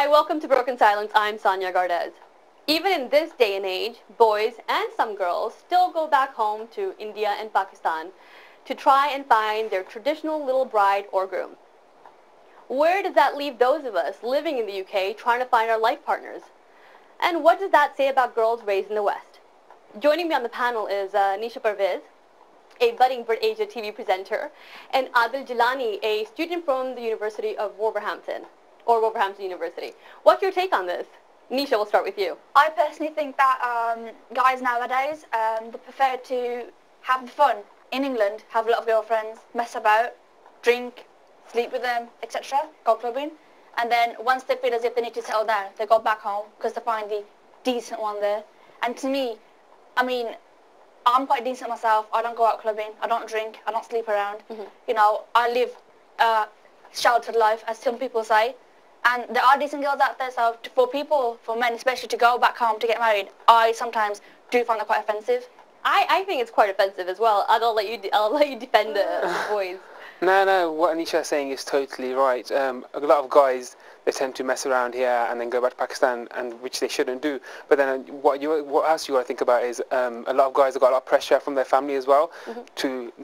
Hi, welcome to Broken Silence. I'm Sanyya Gardez. Even in this day and age, boys and some girls still go back home to India and Pakistan to try and find their traditional little bride or groom. Where does that leave those of us living in the UK trying to find our life partners? And what does that say about girls raised in the West? Joining me on the panel is Nisha Parvez, a budding Brit Asia TV presenter, and Adil Jilani, a student from the University of Wolverhampton, or Wolverhampton University. What's your take on this? Nisha, we'll start with you. I personally think that guys nowadays, they prefer to have fun in England, have a lot of girlfriends, mess about, drink, sleep with them, etc., go clubbing, and then once they feel as if they need to settle down, they go back home because they find the decent one there. And to me, I mean, I'm quite decent myself. I don't go out clubbing, I don't drink, I don't sleep around. You know, I live a sheltered life, as some people say. And there are decent girls out there, so for people, for men especially, to go back home to get married, I sometimes do find that quite offensive. I think it's quite offensive as well. I'll let you defend the boys. No, what Anisha is saying is totally right. A lot of guys, they tend to mess around here and then go back to Pakistan, and which they shouldn't do. But then what else you got to think about is a lot of guys have got a lot of pressure from their family as well.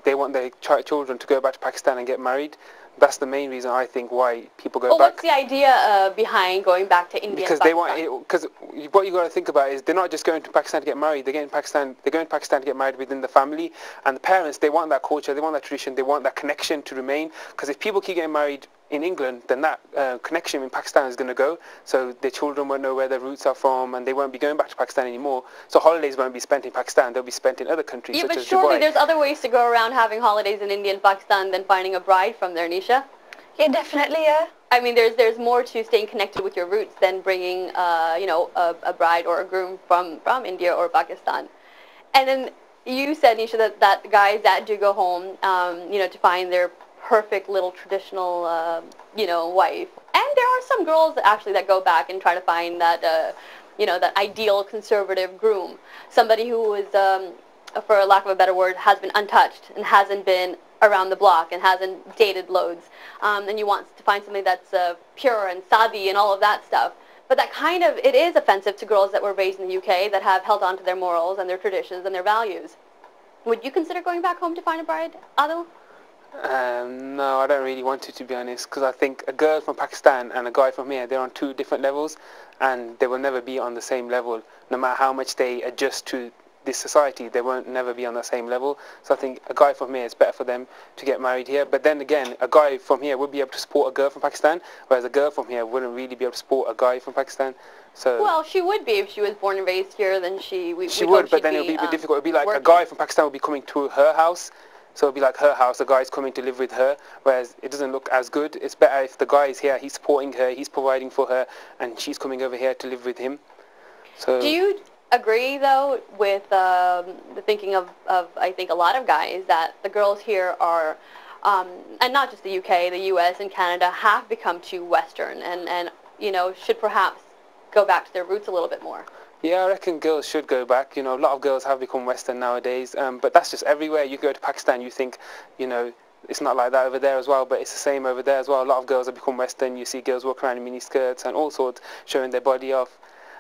They want their children to go back to Pakistan and get married. That's the main reason I think why people go back. What's the idea behind going back to India? Because they want it. Because what you got to think about is they're not just going to Pakistan to get married. They're going to Pakistan to get married within the family, and the parents, they want that culture, they want that tradition, they want that connection to remain. Because if people keep getting married in England, then that connection in Pakistan is going to go. So their children won't know where their roots are from, and they won't be going back to Pakistan anymore. So holidays won't be spent in Pakistan; they'll be spent in other countries. Yeah, such but as surely Dubai. there's other ways to go around having holidays in India and Pakistan than finding a bride from there, Nisha. Yeah, definitely, yeah. I mean, there's more to staying connected with your roots than bringing, a bride or a groom from India or Pakistan. And then you said, Nisha, that guys that do go home, to find their perfect little traditional, wife. And there are some girls actually that go back and try to find that, that ideal conservative groom, somebody who is, for lack of a better word, has been untouched and hasn't been around the block and hasn't dated loads, and you want to find something that's pure and sadi and all of that stuff. But that it is offensive to girls that were raised in the UK that have held on to their morals and their traditions and their values. Would you consider going back home to find a bride, Adil? No, I don't really want to be honest, because I think a girl from Pakistan and a guy from here, they're on two different levels, and they will never be on the same level. No matter how much they adjust to this society, they won't never be on the same level. So I think a guy from here, is better for them to get married here. But then again, a guy from here would be able to support a girl from Pakistan, whereas a girl from here wouldn't really be able to support a guy from Pakistan. So well, she would be if she was born and raised here. Then she would, but then it would be a bit difficult. It would be like a guy from Pakistan would be coming to her house. So it would be like her house, the guy's coming to live with her, whereas it doesn't look as good. It's better if the guy is here, he's supporting her, he's providing for her, and she's coming over here to live with him. So do you agree, though, with the thinking of I think a lot of guys that the girls here are, and not just the UK, the US and Canada, have become too Western and should perhaps go back to their roots a little bit more? Yeah, I reckon girls should go back. A lot of girls have become Western nowadays, but that's just everywhere. You go to Pakistan, you think, it's not like that over there as well, but it's the same over there as well. A lot of girls have become Western. You see girls walking around in mini skirts and all sorts, showing their body off.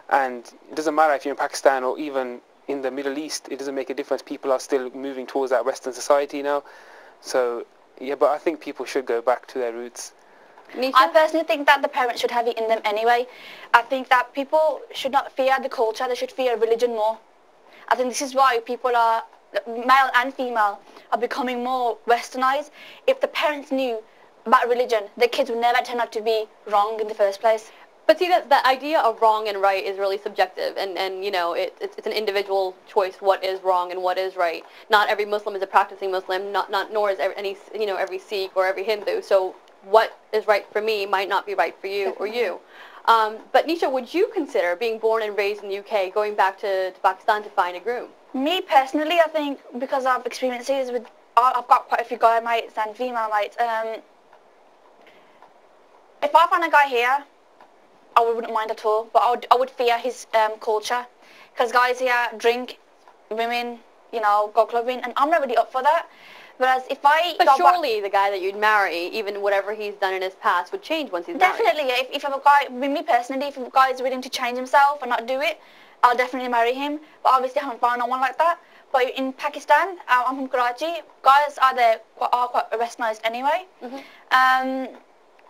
And it doesn't matter if you're in Pakistan or even in the Middle East, it doesn't make a difference. People are still moving towards that Western society now. So, yeah, but I think people should go back to their roots. Nisha? I personally think that the parents should have it in them anyway. I think that people should not fear the culture, they should fear religion more. I think this is why people are, male and female, are becoming more westernized. If the parents knew about religion, the kids would never turn out to be wrong in the first place. But see, that idea of wrong and right is really subjective, and it's an individual choice what is wrong and what is right. Not every Muslim is a practicing Muslim, nor is every Sikh or every Hindu. So what is right for me might not be right for you or you. But Nisha, would you consider being born and raised in the UK, going back to Pakistan to find a groom? Me personally, I think because I've experiences with, I've got quite a few guy mates and female mates. If I find a guy here, I wouldn't mind at all, but I would fear his culture, because guys here drink, women, go clubbing, and I'm not really up for that. Whereas if I But go back, surely the guy that you'd marry, even whatever he's done in his past, would change once he's married. definitely, if a guy, with me personally, if a guy is willing to change himself and not do it, I'll definitely marry him. But obviously I haven't found no one like that. But in Pakistan, I'm from Karachi, guys are there are quite westernized anyway.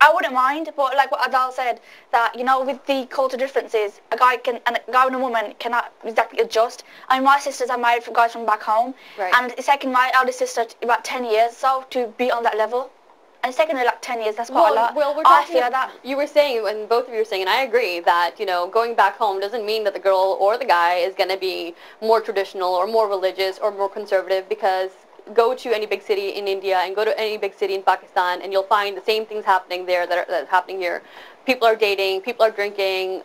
I wouldn't mind, but like what Adal said, that, you know, with the culture differences, a guy and a woman cannot exactly adjust. I mean, my sisters are married for guys from back home, Right. and it's taken my eldest sister about 10 years so to be on that level. And it's taken her like 10 years, that's quite a lot. Well, we're I talking. fear that. You were saying, and both of you were saying, and I agree that, you know, going back home doesn't mean that the girl or the guy is going to be more traditional or more religious or more conservative, because go to any big city in India and go to any big city in Pakistan and you'll find the same things happening there that are happening here. People are dating, people are drinking,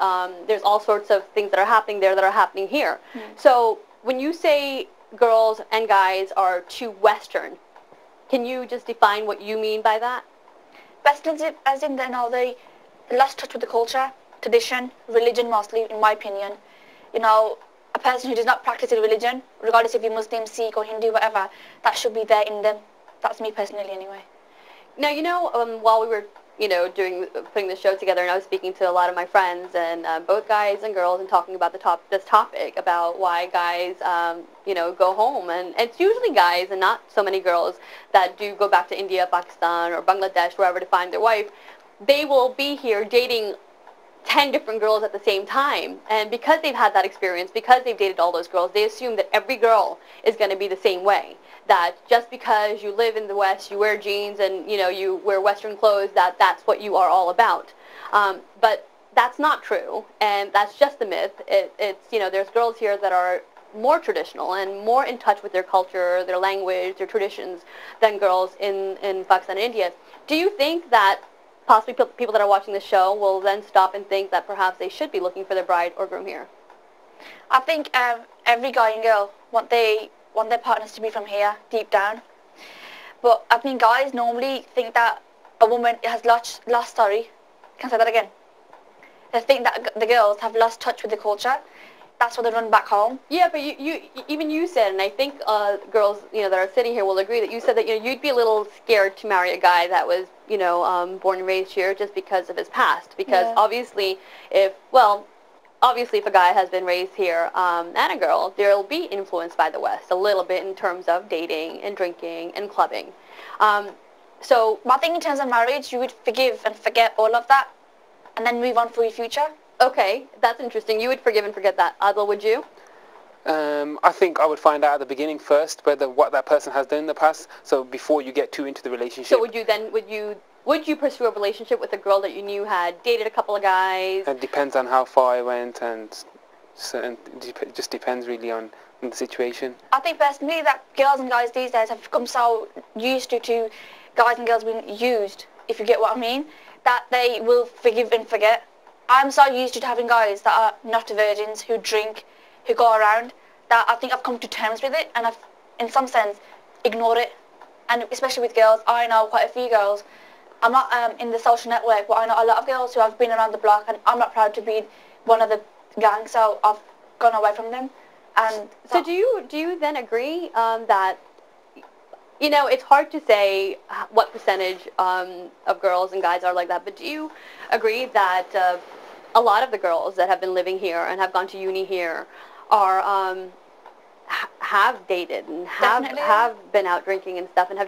there's all sorts of things that are happening there that are happening here. So when you say girls and guys are too Western, can you just define what you mean by that? Western as in, you know, they lost touch with the culture, tradition, religion mostly, in my opinion. You know, a person who does not practice a religion, regardless if you're Muslim, Sikh or Hindu, whatever, that should be there in them. That's me personally anyway. Now, you know, while we were, you know, putting the show together, and I was speaking to a lot of my friends, and both guys and girls, and talking about this topic about why guys, you know, go home, and it's usually guys and not so many girls that do go back to India, Pakistan, or Bangladesh, wherever to find their wife. They will be here dating 10 different girls at the same time, and because they've had that experience, because they've dated all those girls, they assume that every girl is going to be the same way, that just because you live in the West, you wear jeans and, you know, you wear Western clothes, that's what you are all about. But that's not true, and that's just a myth. It's, you know, there's girls here that are more traditional and more in touch with their culture, their language, their traditions than girls in Pakistan and India. Do you think that possibly people that are watching the show will then stop and think that perhaps they should be looking for their bride or groom here? I think every guy and girl want their partners to be from here, deep down. But I think guys normally think that a woman has lost, sorry, can I say that again? They think that the girls have lost touch with the culture. That's why they run back home. Yeah, but even you said, and I think girls, you know, that are sitting here will agree that you said that, you know, you'd be a little scared to marry a guy that was, you know, born and raised here just because of his past. Because obviously, if a guy has been raised here and a girl, they'll be influenced by the West a little bit in terms of dating and drinking and clubbing. So But I think in terms of marriage, you would forgive and forget all of that and then move on for your future. okay, that's interesting. You would forgive and forget that. Adil, would you? I think I would find out at the beginning first what that person has done in the past. So before you get too into the relationship. So would you pursue a relationship with a girl that you knew had dated a couple of guys? It depends on how far I went, and it just depends really on the situation. I think personally that girls and guys these days have become so used to guys and girls being used, if you get what I mean, that they will forgive and forget. I'm so used to having guys that are not virgins, who drink, who go around, that I think I've come to terms with it, and I've, in some sense, ignored it. And especially with girls, I know quite a few girls. I'm not in the social network, but I know a lot of girls who have been around the block, and I'm not proud to be one of the gang, so I've gone away from them. And so do you then agree that, you know, it's hard to say what percentage of girls and guys are like that, but do you agree that a lot of the girls that have been living here and have gone to uni here are have dated and have been out drinking and stuff and have